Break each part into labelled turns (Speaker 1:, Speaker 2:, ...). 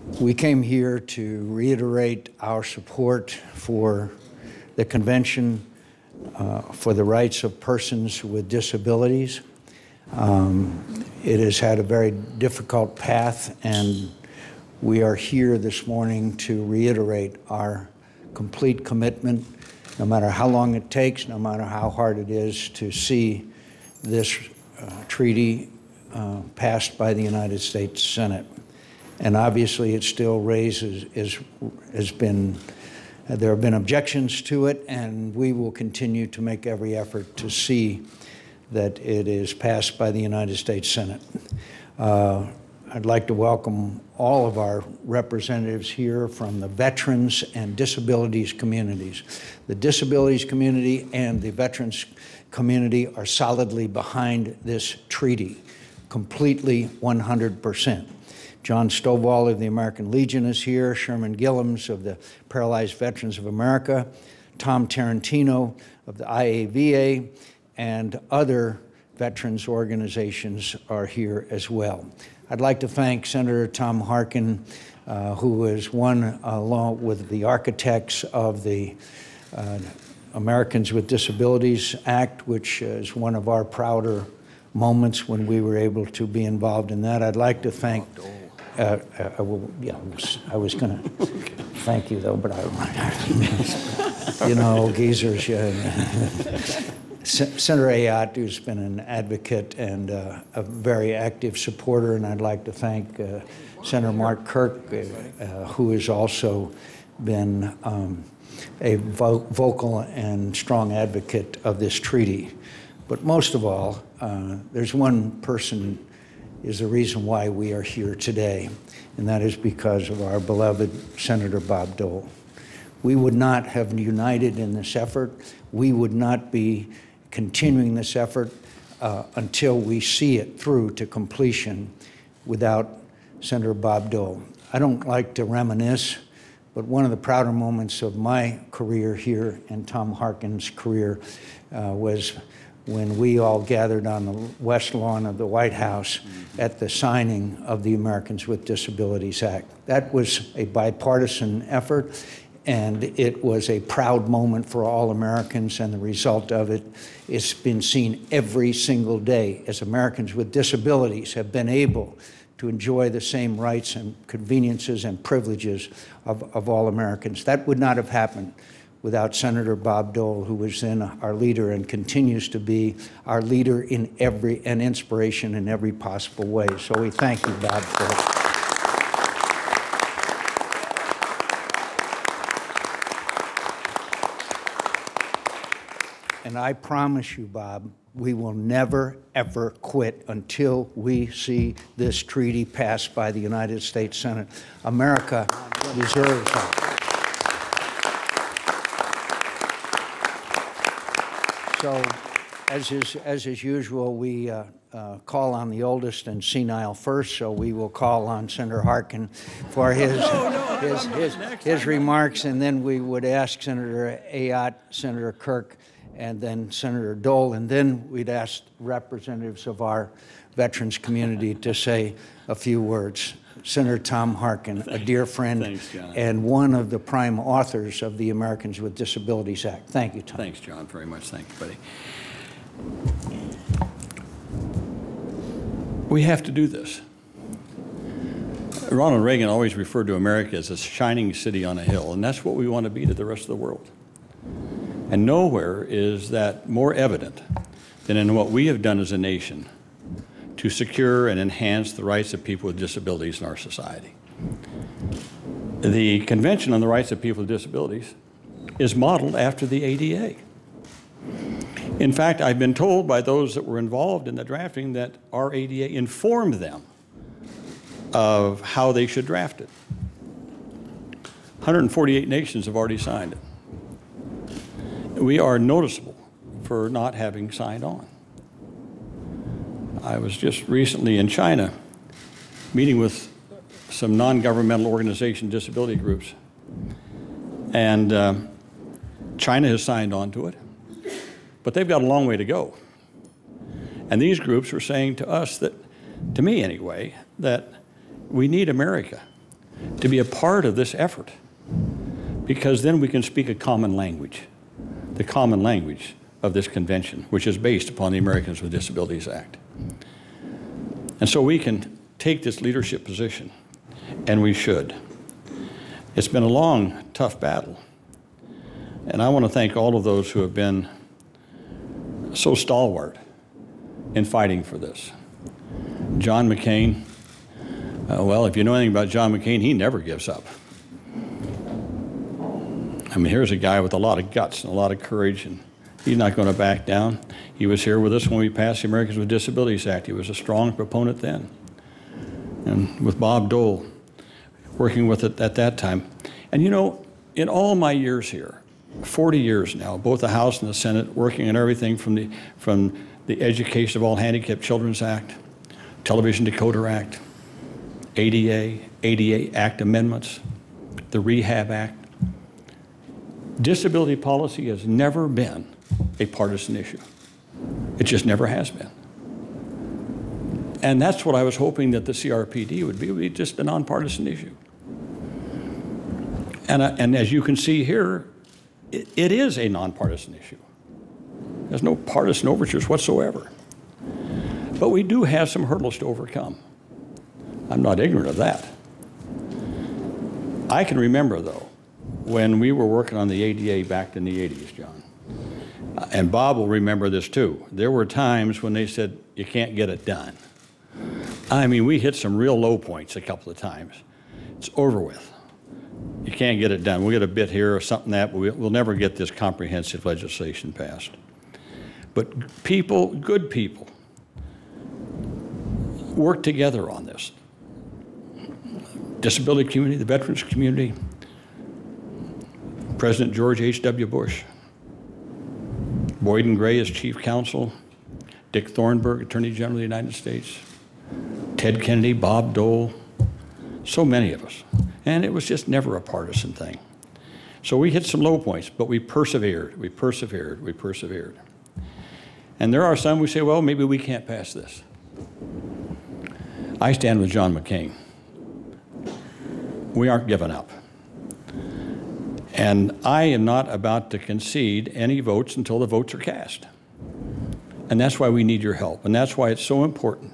Speaker 1: We came here to reiterate our support for the Convention for the Rights of Persons with Disabilities. It has had a very difficult path, and we are here this morning to reiterate our complete commitment, no matter how long it takes, no matter how hard it is, to see this treaty passed by the United States Senate. And obviously it still raises, there have been objections to it, and we will continue to make every effort to see that it is passed by the United States Senate. I'd like to welcome all of our representatives here from the veterans and disabilities communities. The disabilities community and the veterans community are solidly behind this treaty, completely 100%. John Stovall of the American Legion is here, Sherman Gillums of the Paralyzed Veterans of America, Tom Tarantino of the IAVA, and other veterans organizations are here as well. I'd like to thank Senator Tom Harkin, who is one, along with the architects of the Americans with Disabilities Act, which is one of our prouder moments when we were able to be involved in that. I'd like to thank, I was going to thank you though, but you know, geezers. Senator Ayotte, who's been an advocate and a very active supporter, and I'd like to thank Senator Mark Kirk, who has also been a vocal and strong advocate of this treaty. But most of all, there's one person is the reason why we are here today, and that is because of our beloved Senator Bob Dole. We would not have united in this effort. We would not be continuing this effort until we see it through to completion without Senator Bob Dole. I don't like to reminisce, but one of the prouder moments of my career here and Tom Harkin's career was when we all gathered on the west lawn of the White House at the signing of the Americans with Disabilities Act. That was a bipartisan effort, and it was a proud moment for all Americans, and the result of it has been seen every single day as Americans with disabilities have been able to enjoy the same rights and conveniences and privileges of all Americans. That would not have happened without Senator Bob Dole, who was then our leader and continues to be our leader in and inspiration in every possible way. So we thank you, Bob, for it. And I promise you, Bob, we will never, ever quit until we see this treaty passed by the United States Senate. America deserves that. So, as is usual, we call on the oldest and senile first, so we will call on Senator Harkin for his remarks, and then we would ask Senator Ayotte, Senator Kirk, and then Senator Dole, and then we'd ask representatives of our veterans community to say a few words. Senator Tom Harkin, a dear friend, and one of the prime authors of the Americans with Disabilities Act. Thank you, Tom.
Speaker 2: Thanks, John, very much. Thank you, buddy. We have to do this. Ronald Reagan always referred to America as a shining city on a hill, and that's what we want to be to the rest of the world. And nowhere is that more evident than in what we have done as a nation to secure and enhance the rights of people with disabilities in our society. The Convention on the Rights of People with Disabilities is modeled after the ADA. In fact, I've been told by those that were involved in the drafting that our ADA informed them of how they should draft it. 148 nations have already signed it. We are noticeable for not having signed on. I was just recently in China meeting with some non-governmental organization disability groups, and China has signed on to it, but they've got a long way to go. And these groups were saying to us that, to me anyway, that we need America to be a part of this effort, because then we can speak a common language, the common language of this convention, which is based upon the Americans with Disabilities Act. And so we can take this leadership position, and we should. It's been a long, tough battle. And I want to thank all of those who have been so stalwart in fighting for this. John McCain, well, if you know anything about John McCain, he never gives up. I mean, here's a guy with a lot of guts and a lot of courage, and he's not going to back down. He was here with us when we passed the Americans with Disabilities Act. He was a strong proponent then. And with Bob Dole, working with it at that time. And you know, in all my years here, 40 years now, both the House and the Senate, working on everything from the Education of All Handicapped Children's Act, Television Decoder Act, ADA Act amendments, the Rehab Act. Disability policy has never been a partisan issue. It just never has been. And that's what I was hoping that the CRPD would be just a nonpartisan issue. And as you can see here, it is a nonpartisan issue. There's no partisan overtures whatsoever. But we do have some hurdles to overcome. I'm not ignorant of that. I can remember, though, when we were working on the ADA back in the 80s, John, and Bob will remember this too. There were times when they said, you can't get it done. I mean, we hit some real low points a couple of times. It's over with. You can't get it done. We'll get a bit here or something that, but we'll never get this comprehensive legislation passed. But people, good people, work together on this. Disability community, the veterans community, President George H.W. Bush, Boyd and Gray as chief counsel, Dick Thornburgh, Attorney General of the United States, Ted Kennedy, Bob Dole, so many of us. And it was just never a partisan thing. So we hit some low points, but we persevered, we persevered, we persevered. And there are some who say, well, maybe we can't pass this. I stand with John McCain. We aren't giving up. And I am not about to concede any votes until the votes are cast. And that's why we need your help. And that's why it's so important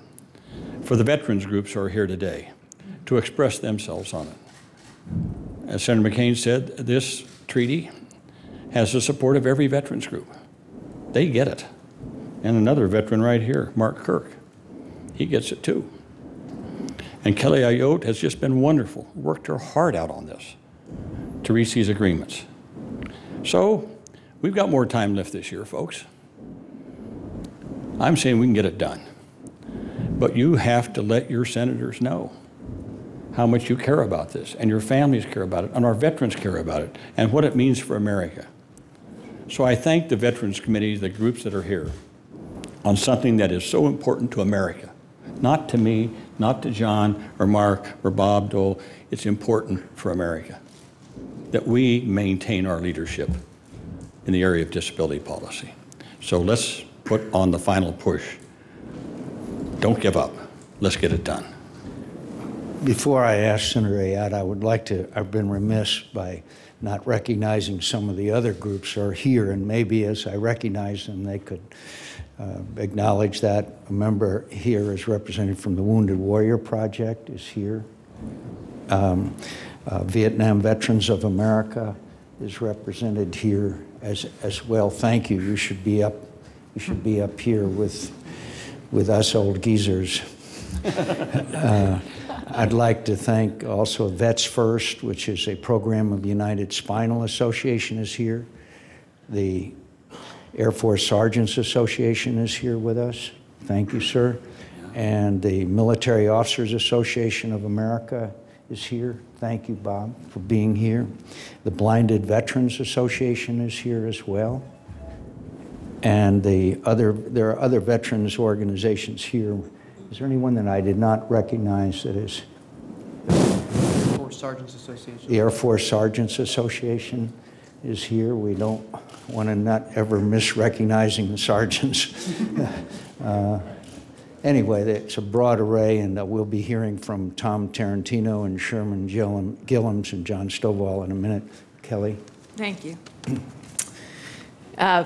Speaker 2: for the veterans groups who are here today to express themselves on it. As Senator McCain said, this treaty has the support of every veterans group. They get it. And another veteran right here, Mark Kirk, he gets it too. And Kelly Ayotte has just been wonderful, worked her heart out on this to reach these agreements. So we've got more time left this year, folks. I'm saying we can get it done. But you have to let your senators know how much you care about this, and your families care about it, and our veterans care about it, and what it means for America. So I thank the Veterans Committee, the groups that are here, on something that is so important to America. Not to me, not to John or Mark or Bob Dole. It's important for America that we maintain our leadership in the area of disability policy. So let's put on the final push. Don't give up. Let's get it done.
Speaker 1: Before I ask Senator Ayotte, I would like to, I've been remiss by not recognizing some of the other groups are here, and maybe as I recognize them, they could acknowledge that. A member here is represented from the Wounded Warrior Project is here. Vietnam Veterans of America is represented here as well. Thank you. You should be up here with us old geezers. I'd like to thank also Vets First, which is a program of the United Spinal Association is here. The Air Force Sergeants Association is here with us. Thank you, sir. And the Military Officers Association of America is here. Thank you, Bob, for being here. The Blinded Veterans Association is here as well. And there are other veterans organizations here. Is there anyone that I did not recognize that is?
Speaker 3: Air Force Sergeants Association.
Speaker 1: The Air Force Sergeants Association is here. We don't want to not ever miss recognizing the sergeants. anyway, it's a broad array, and we'll be hearing from Tom Tarantino and Sherman Gillums and John Stovall in a minute. Kelly?
Speaker 4: Thank you.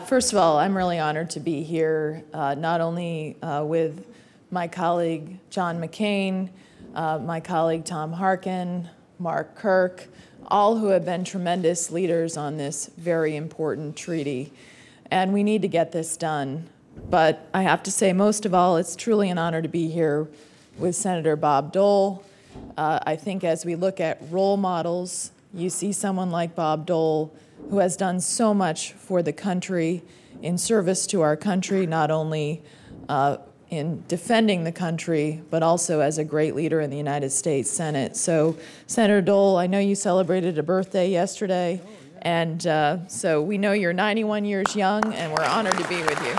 Speaker 4: First of all, I'm really honored to be here, not only with my colleague John McCain, my colleague Tom Harkin, Mark Kirk, all who have been tremendous leaders on this very important treaty. And we need to get this done. But I have to say, most of all, it's truly an honor to be here with Senator Bob Dole. I think as we look at role models, you see someone like Bob Dole, who has done so much for the country, in service to our country, not only in defending the country, but also as a great leader in the United States Senate. So, Senator Dole, I know you celebrated a birthday yesterday, and so we know you're 91 years young, and we're honored to be with you.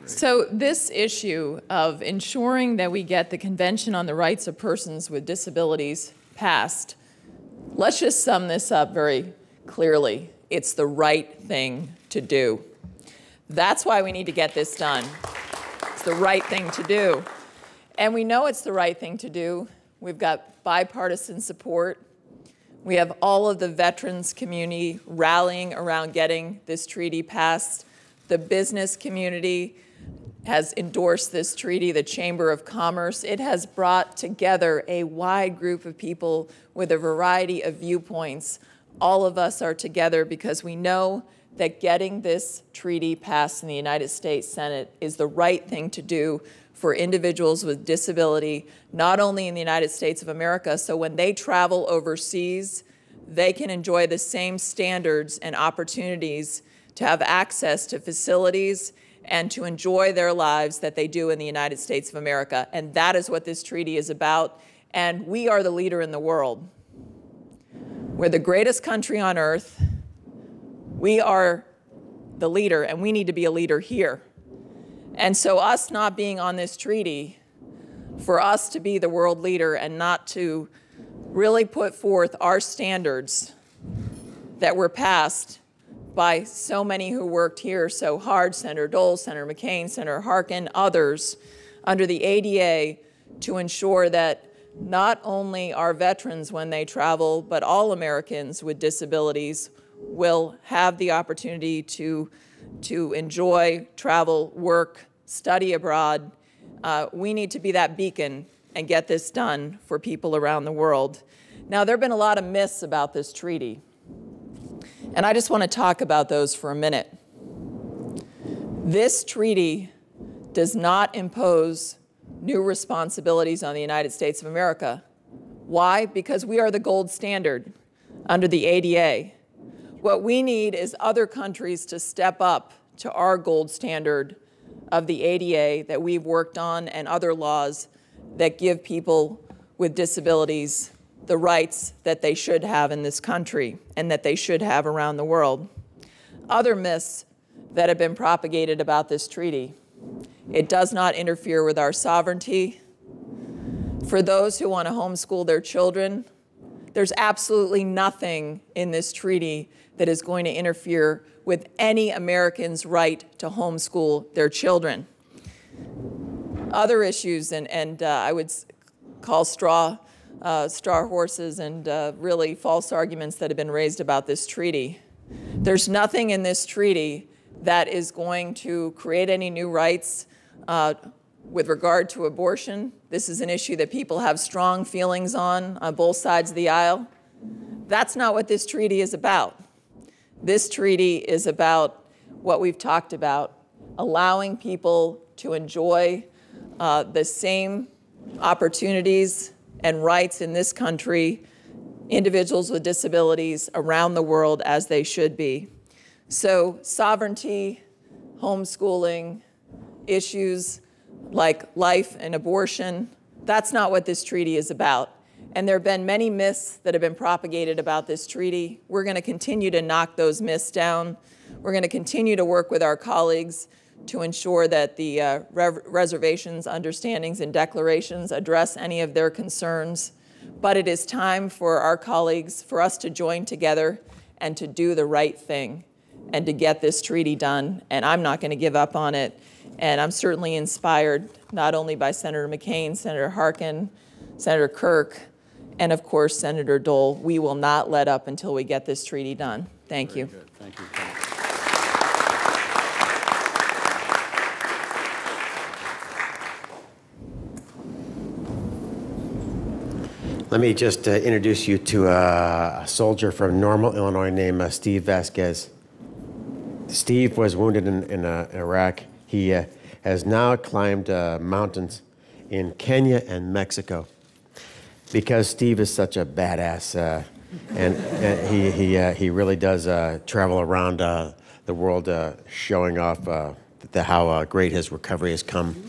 Speaker 4: So this issue of ensuring that we get the Convention on the Rights of Persons with Disabilities passed, let's just sum this up very clearly. It's the right thing to do. That's why we need to get this done. It's the right thing to do. And we know it's the right thing to do. We've got bipartisan support. We have all of the veterans community rallying around getting this treaty passed. The business community has endorsed this treaty, the Chamber of Commerce. It has brought together a wide group of people with a variety of viewpoints. All of us are together because we know that getting this treaty passed in the United States Senate is the right thing to do for individuals with disability, not only in the United States of America, so when they travel overseas, they can enjoy the same standards and opportunities to have access to facilities and to enjoy their lives that they do in the United States of America. And that is what this treaty is about. And we are the leader in the world. We're the greatest country on earth. We are the leader, and we need to be a leader here. And so us not being on this treaty, for us to be the world leader and not to really put forth our standards that were passed by so many who worked here so hard, Senator Dole, Senator McCain, Senator Harkin, others, under the ADA, to ensure that not only our veterans when they travel, but all Americans with disabilities will have the opportunity to enjoy, travel, work, study abroad. We need to be that beacon and get this done for people around the world. Now, there have been a lot of myths about this treaty, and I just want to talk about those for a minute. This treaty does not impose new responsibilities on the United States of America. Why? Because we are the gold standard under the ADA. What we need is other countries to step up to our gold standard of the ADA that we've worked on and other laws that give people with disabilities the rights that they should have in this country and that they should have around the world. Other myths that have been propagated about this treaty: it does not interfere with our sovereignty. For those who want to homeschool their children, there's absolutely nothing in this treaty that is going to interfere with any American's right to homeschool their children. Other issues, and I would call straw horses and really false arguments that have been raised about this treaty. There's nothing in this treaty that is going to create any new rights with regard to abortion. This is an issue that people have strong feelings on both sides of the aisle. That's not what this treaty is about. This treaty is about what we've talked about, allowing people to enjoy the same opportunities and rights in this country, individuals with disabilities around the world, as they should be. So sovereignty, homeschooling, issues like life and abortion, that's not what this treaty is about. And there have been many myths that have been propagated about this treaty. We're going to continue to knock those myths down. We're going to continue to work with our colleagues to ensure that the reservations, understandings, and declarations address any of their concerns. But it is time for our colleagues, for us to join together and to do the right thing. and to get this treaty done, and I'm not going to give up on it. And I'm certainly inspired not only by Senator McCain, Senator Harkin, Senator Kirk, and of course, Senator Dole. We will not let up until we get this treaty done. Thank you.
Speaker 2: Good. Thank you.
Speaker 5: Let me just introduce you to a soldier from Normal, Illinois named Steve Vasquez. Steve was wounded in Iraq. He has now climbed mountains in Kenya and Mexico. Because Steve is such a badass, and he really does travel around the world showing off how great his recovery has come.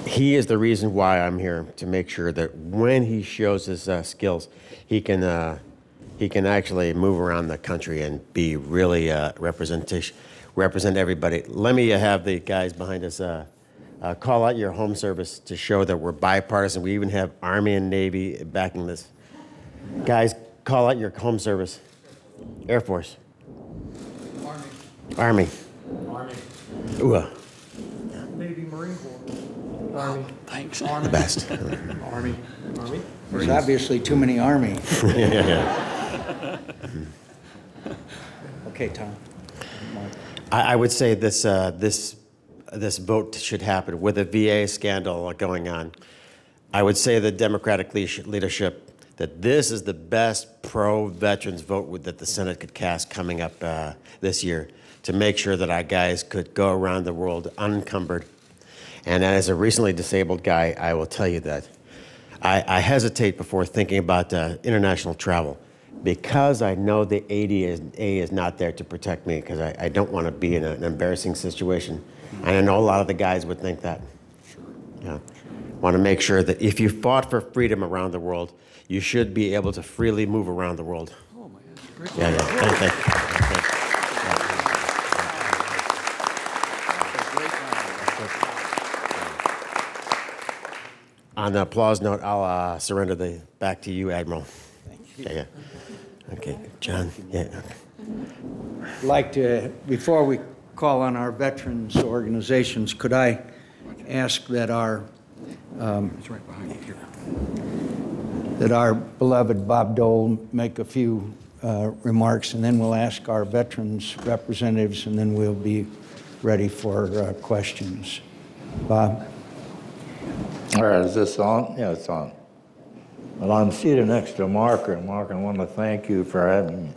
Speaker 5: He is the reason why I'm here, to make sure that when he shows his skills, he can actually move around the country and be really represent everybody. Let me have the guys behind us call out your home service to show that we're bipartisan. We even have Army and Navy backing this. Guys, call out your home service. Air Force. Army. Ooh.
Speaker 3: Navy, Marine Corps. Army.
Speaker 2: Thanks.
Speaker 5: The best.
Speaker 3: Army.
Speaker 1: There's obviously too many Army. Okay, Tom.
Speaker 5: I would say this vote should happen with a VA scandal going on. I would say the Democratic leadership that this is the best pro-veterans vote that the Senate could cast coming up this year, to make sure that our guys could go around the world unencumbered. And as a recently disabled guy, I will tell you that I hesitate before thinking about international travel, because I know the ADA is not there to protect me, because I don't want to be in an embarrassing situation. And I know a lot of the guys would think that. Yeah. Want to make sure that if you fought for freedom around the world, you should be able to freely move around the world.
Speaker 2: Oh, my God.
Speaker 5: Yeah. Thank you. On the applause note, I'll surrender back to you, Admiral.
Speaker 1: Thank you.
Speaker 5: Yeah. Okay, John. Yeah.
Speaker 1: I'd like to, before we call on our veterans organizations, could I ask that our beloved Bob Dole make a few remarks, and then we'll ask our veterans representatives, and then we'll be ready for questions. Bob?
Speaker 6: All right, is this on? Yeah, it's on. Well, I'm seated next to Mark, and Mark, I want to thank you for having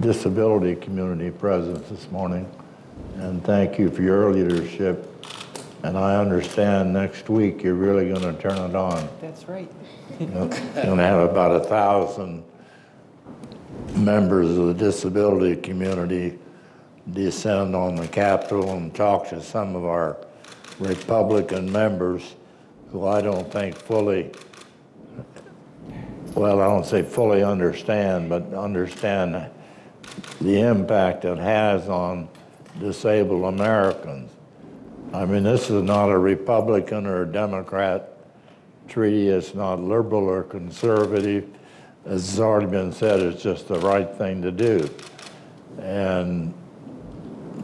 Speaker 6: disability community presence this morning, and thank you for your leadership. And I understand next week you're really going to turn it on.
Speaker 3: That's right.
Speaker 6: You're going to have about 1,000 members of the disability community descend on the Capitol and talk to some of our Republican members who I don't think fully, well, I don't say fully understand, but understand the impact it has on disabled Americans. I mean, this is not a Republican or a Democrat treaty. It's not liberal or conservative. As has already been said, it's just the right thing to do. And,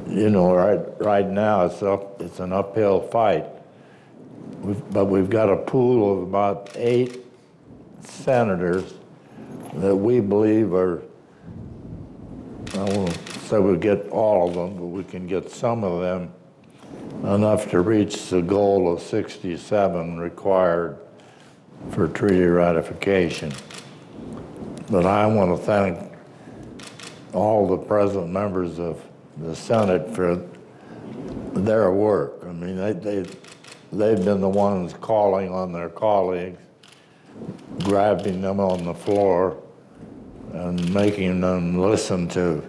Speaker 6: you know, right now it's an uphill fight. But we've got a pool of about 8 senators that we believe are, I won't say we'll get all of them, but we can get some of them enough to reach the goal of 67 required for treaty ratification. But I want to thank all the present members of the Senate for their work. I mean, they've been the ones calling on their colleagues, grabbing them on the floor, and making them listen to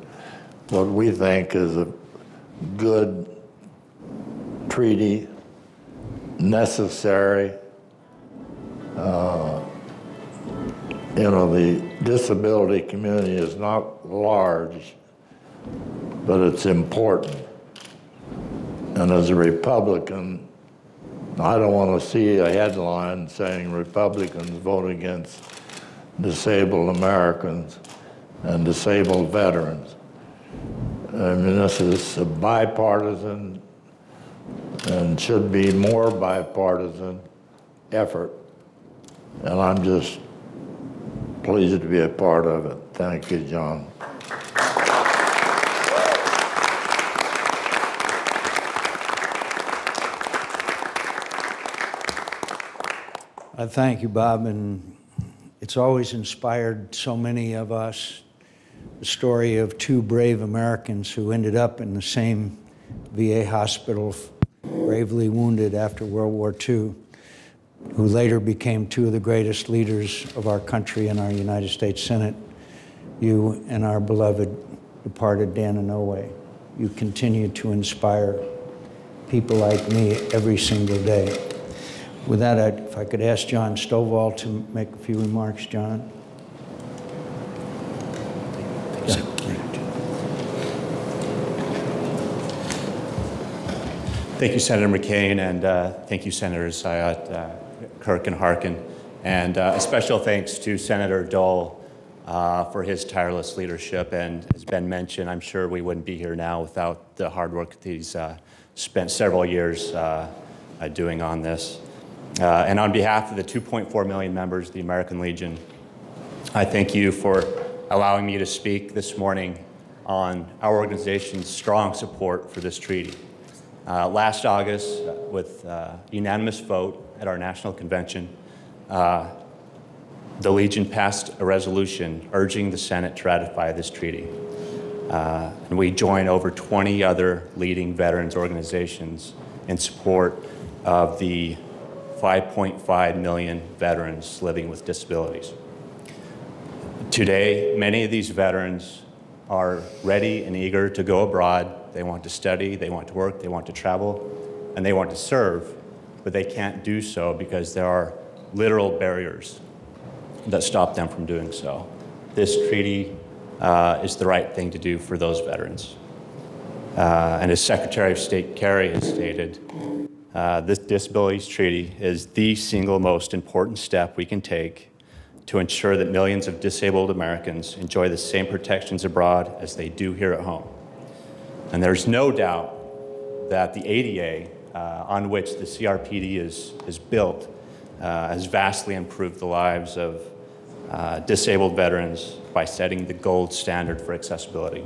Speaker 6: what we think is a good treaty, necessary. You know, the disability community is not large, but it's important. And as a Republican, I don't want to see a headline saying Republicans vote against disabled Americans and disabled veterans. I mean, this is a bipartisan and should be more bipartisan effort. And I'm just pleased to be a part of it. Thank you, John.
Speaker 1: I thank you, Bob, and it's always inspired so many of us. The story of two brave Americans who ended up in the same VA hospital, bravely wounded after World War II, who later became two of the greatest leaders of our country in our United States Senate, you and our beloved departed Dan Inouye. You continue to inspire people like me every single day. With that, if I could ask John Stovall to make a few remarks, John. Yeah.
Speaker 7: Thank you, Senator McCain, and thank you, Senators Ayotte, Kirk, and Harkin. And a special thanks to Senator Dole for his tireless leadership. And as Ben mentioned, I'm sure we wouldn't be here now without the hard work that he's spent several years doing on this. And on behalf of the 2.4 million members of the American Legion, I thank you for allowing me to speak this morning on our organization's strong support for this treaty. Last August, with unanimous vote at our national convention, the Legion passed a resolution urging the Senate to ratify this treaty. And we join over 20 other leading veterans organizations in support of the 5.5 million veterans living with disabilities. Today, many of these veterans are ready and eager to go abroad. They want to study, they want to work, they want to travel, and they want to serve, but they can't do so because there are literal barriers that stop them from doing so. This treaty is the right thing to do for those veterans. And as Secretary of State Kerry has stated, this disabilities treaty is the single most important step we can take to ensure that millions of disabled Americans enjoy the same protections abroad as they do here at home. And there's no doubt that the ADA, on which the CRPD is built, has vastly improved the lives of disabled veterans by setting the gold standard for accessibility.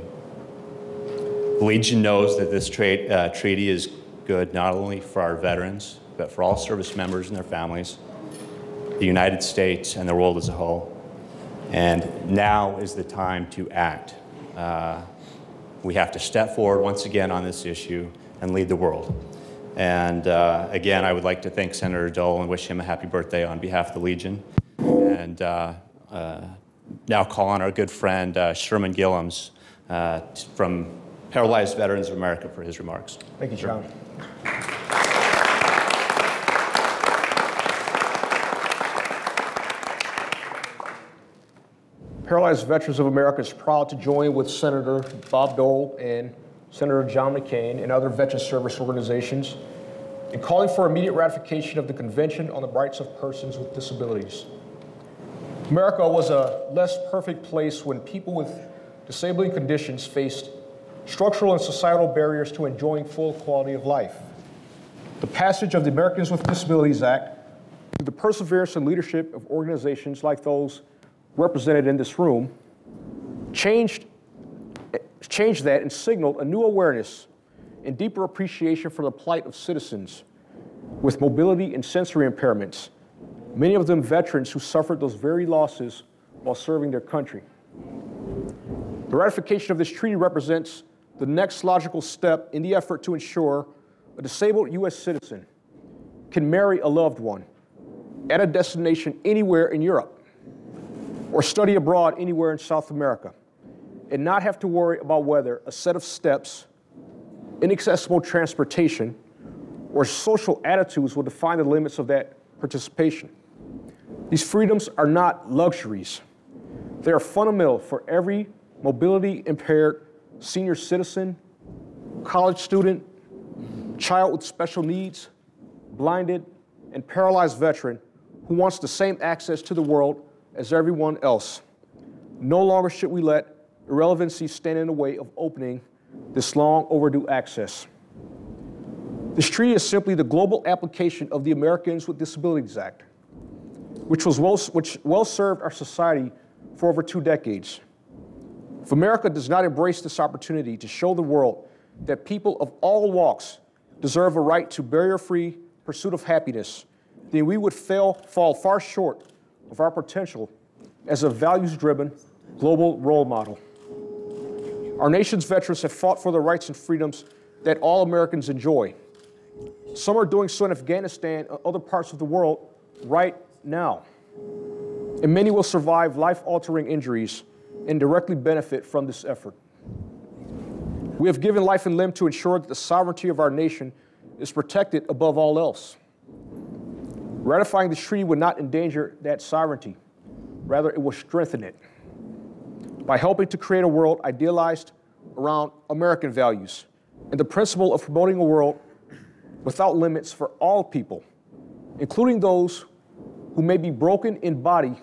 Speaker 7: The Legion knows that this treaty is good not only for our veterans, but for all service members and their families, the United States, and the world as a whole. And now is the time to act. We have to step forward once again on this issue and lead the world. And again, I would like to thank Senator Dole and wish him a happy birthday on behalf of the Legion. And now call on our good friend Sherman Gillums from Paralyzed Veterans of America for his remarks.
Speaker 8: Thank you, John. Paralyzed Veterans of America is proud to join with Senator Bob Dole and Senator John McCain and other veteran service organizations in calling for immediate ratification of the Convention on the Rights of Persons with Disabilities. America was a less perfect place when people with disabling conditions faced structural and societal barriers to enjoying full quality of life. The passage of the Americans with Disabilities Act, through the perseverance and leadership of organizations like those represented in this room, changed that and signaled a new awareness and deeper appreciation for the plight of citizens with mobility and sensory impairments, many of them veterans who suffered those very losses while serving their country. The ratification of this treaty represents the next logical step in the effort to ensure a disabled U.S. citizen can marry a loved one at a destination anywhere in Europe or study abroad anywhere in South America and not have to worry about whether a set of steps, inaccessible transportation, or social attitudes will define the limits of that participation. These freedoms are not luxuries. They are fundamental for every mobility impaired senior citizen, college student, child with special needs, blinded, and paralyzed veteran who wants the same access to the world as everyone else. No longer should we let irrelevancy stand in the way of opening this long overdue access. This treaty is simply the global application of the Americans with Disabilities Act, which well served our society for over 2 decades. If America does not embrace this opportunity to show the world that people of all walks deserve a right to barrier-free pursuit of happiness, then we would fall far short of our potential as a values-driven global role model. Our nation's veterans have fought for the rights and freedoms that all Americans enjoy. Some are doing so in Afghanistan and other parts of the world right now. And many will survive life-altering injuries and directly benefit from this effort. We have given life and limb to ensure that the sovereignty of our nation is protected above all else. Ratifying this treaty would not endanger that sovereignty. Rather, it will strengthen it by helping to create a world idealized around American values and the principle of promoting a world without limits for all people, including those who may be broken in body,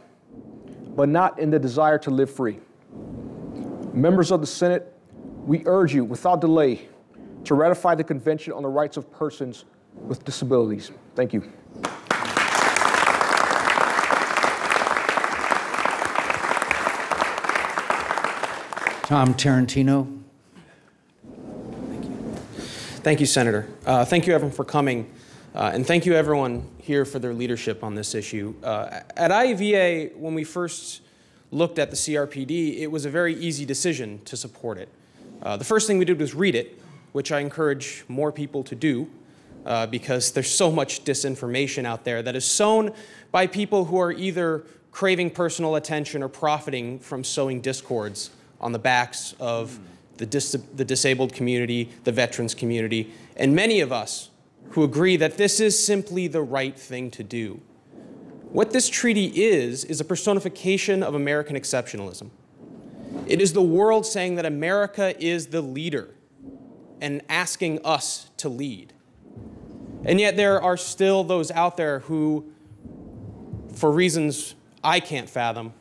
Speaker 8: but not in the desire to live free. Members of the Senate, we urge you without delay to ratify the Convention on the Rights of Persons with Disabilities. Thank you.
Speaker 1: Tom Tarantino.
Speaker 9: Thank you, Senator. Thank you, everyone, for coming. And thank you, everyone here, for their leadership on this issue. At IAVA, when we first looked at the CRPD, it was a very easy decision to support it. The first thing we did was read it, which I encourage more people to do, because there's so much disinformation out there that is sown by people who are either craving personal attention or profiting from sowing discords on the backs of the disabled community, the veterans community, and many of us who agree that this is simply the right thing to do. What this treaty is a personification of American exceptionalism. It is the world saying that America is the leader and asking us to lead. And yet there are still those out there who, for reasons I can't fathom,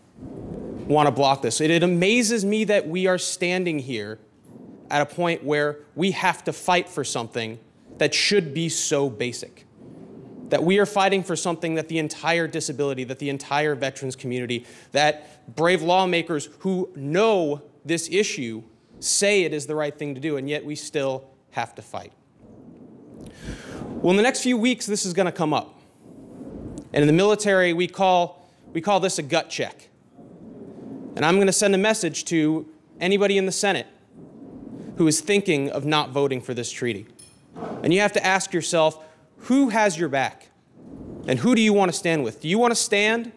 Speaker 9: want to block this. It amazes me that we are standing here at a point where we have to fight for something that should be so basic. That we are fighting for something that the entire disability, that the entire veterans community, that brave lawmakers who know this issue say it is the right thing to do, and yet we still have to fight. Well, in the next few weeks, this is going to come up. And in the military, we call this a gut check. And I'm going to send a message to anybody in the Senate who is thinking of not voting for this treaty. And you have to ask yourself, who has your back? And who do you want to stand with? Do you want to stand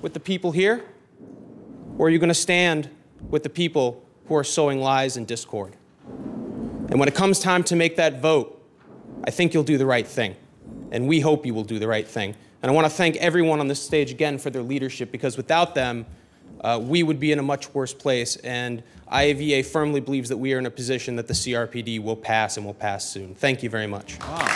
Speaker 9: with the people here? Or are you going to stand with the people who are sowing lies and discord? And when it comes time to make that vote, I think you'll do the right thing. And we hope you will do the right thing. And I want to thank everyone on this stage again for their leadership, because without them, we would be in a much worse place. And IAVA firmly believes that we are in a position that the CRPD will pass, and will pass soon. Thank you very much.
Speaker 2: Wow.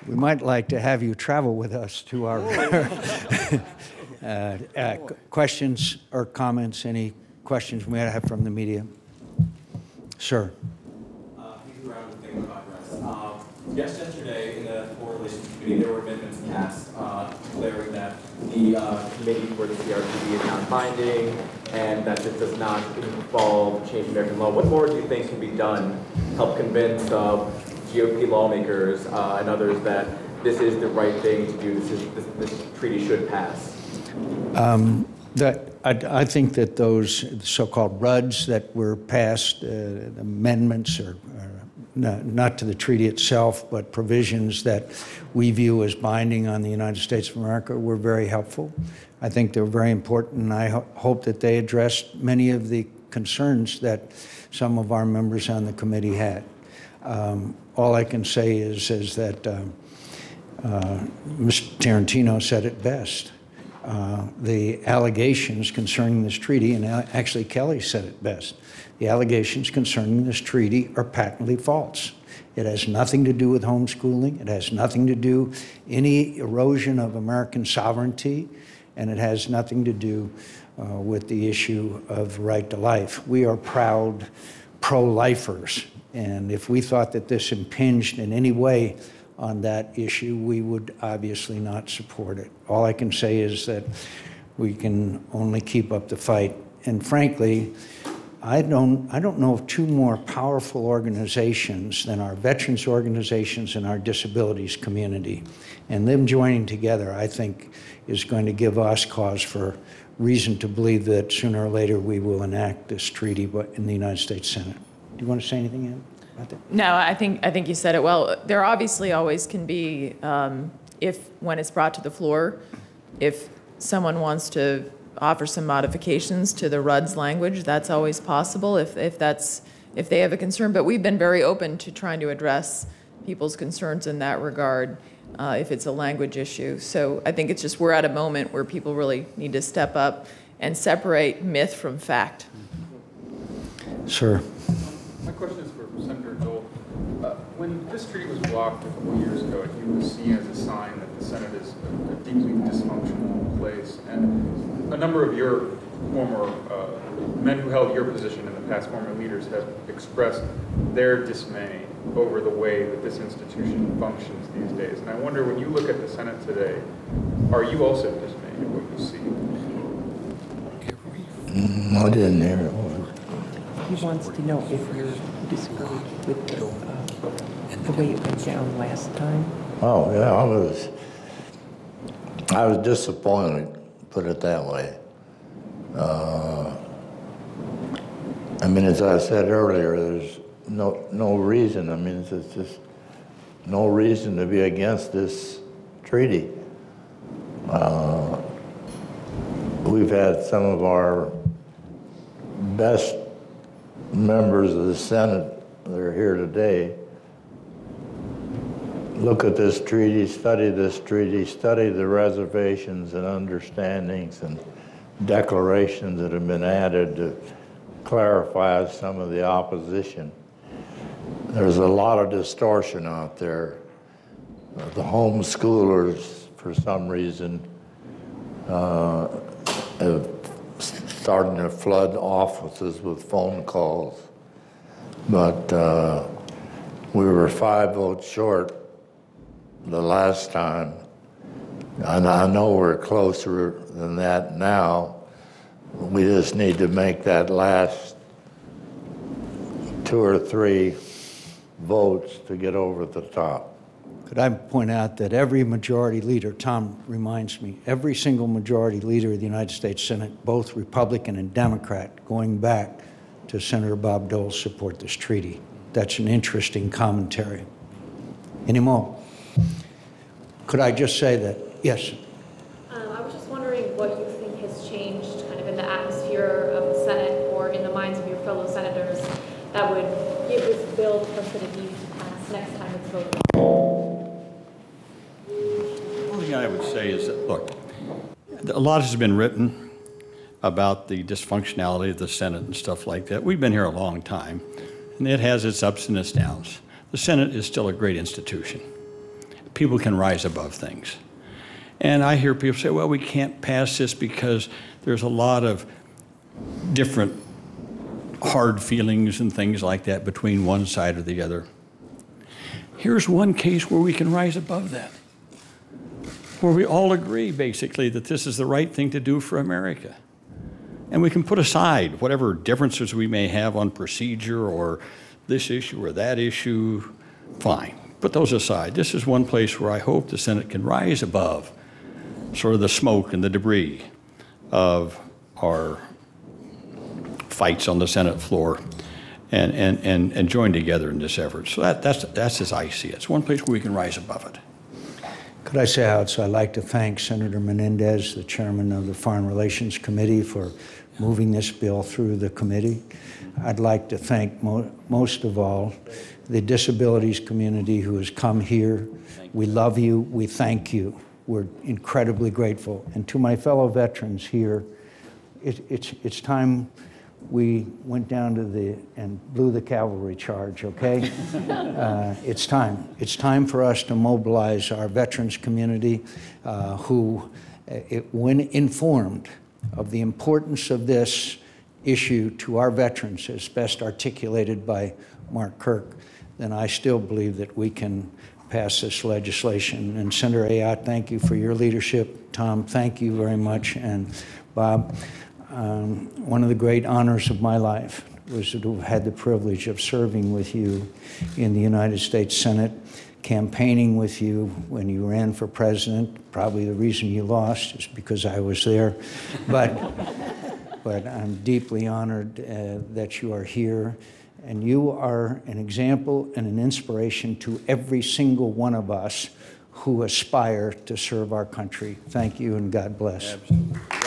Speaker 1: We might like to have you travel with us to our questions or comments. Any questions we might have from the media? Sir.
Speaker 10: Just yesterday, in the Foreign Relations Committee, there were amendments passed declaring that the committee for the CRPD is non-binding and that this does not involve changing American law. What more do you think can be done to help convince GOP lawmakers and others that this is the right thing to do, this treaty should pass?
Speaker 1: I think that those so-called RUDs that were passed, amendments, or not to the treaty itself, but provisions that we view as binding on the United States of America, were very helpful. I think they're very important, and I hope that they addressed many of the concerns that some of our members on the committee had. All I can say is that Mr. Tarantino said it best. the allegations concerning this treaty, and actually Kelly said it best, the allegations concerning this treaty are patently false. It has nothing to do with homeschooling. It has nothing to do any erosion of American sovereignty, and it has nothing to do with the issue of right to life. We are proud pro-lifers, and if we thought that this impinged in any way on that issue, we would obviously not support it. All I can say is that we can only keep up the fight. And frankly, I don't know of two more powerful organizations than our veterans organizations and our disabilities community. And them joining together, I think, is going to give us cause for reason to believe that sooner or later we will enact this treaty in the United States Senate. Do you want to say anything, Ann, about that?
Speaker 4: No, I think you said it well. There obviously always can be, when it's brought to the floor, if someone wants to offer some modifications to the RUD's language, that's always possible if they have a concern. But we've been very open to trying to address people's concerns in that regard if it's a language issue. So I think it's just we're at a moment where people really need to step up and separate myth from fact.
Speaker 1: Sir.
Speaker 11: My question is for Senator Dole. When this treaty was blocked a couple of years ago, it was seen as a sign that the Senate is a deeply dysfunctional place. And a number of your former men who held your position in the past, former leaders, have expressed their dismay over the way that this institution functions these days. And I wonder, when you look at the Senate today, are you also dismayed at what you see?
Speaker 6: I didn't hear it.
Speaker 12: He wants to know if you're discouraged with the way it went down last time.
Speaker 6: Oh, yeah, I was disappointed, put it that way. I mean, as I said earlier, there's no reason. I mean, it's just no reason to be against this treaty. We've had some of our best members of the Senate that are here today look at this treaty, study the reservations and understandings and declarations that have been added to clarify some of the opposition. There's a lot of distortion out there. The homeschoolers, for some reason, have starting to flood offices with phone calls. But we were 5 votes short the last time. And I know we're closer than that now. We just need to make that last 2 or 3 votes to get over the top.
Speaker 1: Could I point out that every majority leader, Tom reminds me, every single majority leader of the United States Senate, both Republican and Democrat, going back to Senator Bob Dole, support this treaty. That's an interesting commentary. Any more? Could I just say that, yes?
Speaker 13: I was just wondering what you think has changed kind of in the atmosphere of the Senate or in the minds of your fellow senators that would give this bill the precedent needed to pass next time it's voted on.
Speaker 2: One thing I would say is that, look, a lot has been written about the dysfunctionality of the Senate and stuff like that. We've been here a long time, and it has its ups and its downs. The Senate is still a great institution. People can rise above things. And I hear people say, well, we can't pass this because there's a lot of different hard feelings and things like that between one side or the other. Here's one case where we can rise above that, where we all agree, basically, that this is the right thing to do for America. And we can put aside whatever differences we may have on procedure or this issue or that issue. Fine, put those aside. This is one place where I hope the Senate can rise above sort of the smoke and the debris of our fights on the Senate floor and join together in this effort. So that's as I see it. It's one place where we can rise above it.
Speaker 1: Could I say also I'd like to thank Senator Menendez, the chairman of the Foreign Relations Committee, for moving this bill through the committee. I'd like to thank most of all the disabilities community who has come here. We love you. We thank you. we're incredibly grateful. And to my fellow veterans here, it's time we went down to and blew the cavalry charge, okay? It's time. It's time for us to mobilize our veterans community who, when informed of the importance of this issue to our veterans, as best articulated by Mark Kirk, then I still believe that we can pass this legislation. And Senator Ayotte, thank you for your leadership. Tom, thank you very much. And Bob, one of the great honors of my life was to have had the privilege of serving with you in the United States Senate, campaigning with you when you ran for president. Probably the reason you lost is because I was there. But I'm deeply honored that you are here. And you are an example and an inspiration to every single one of us who aspire to serve our country. Thank you and God bless.
Speaker 2: Absolutely.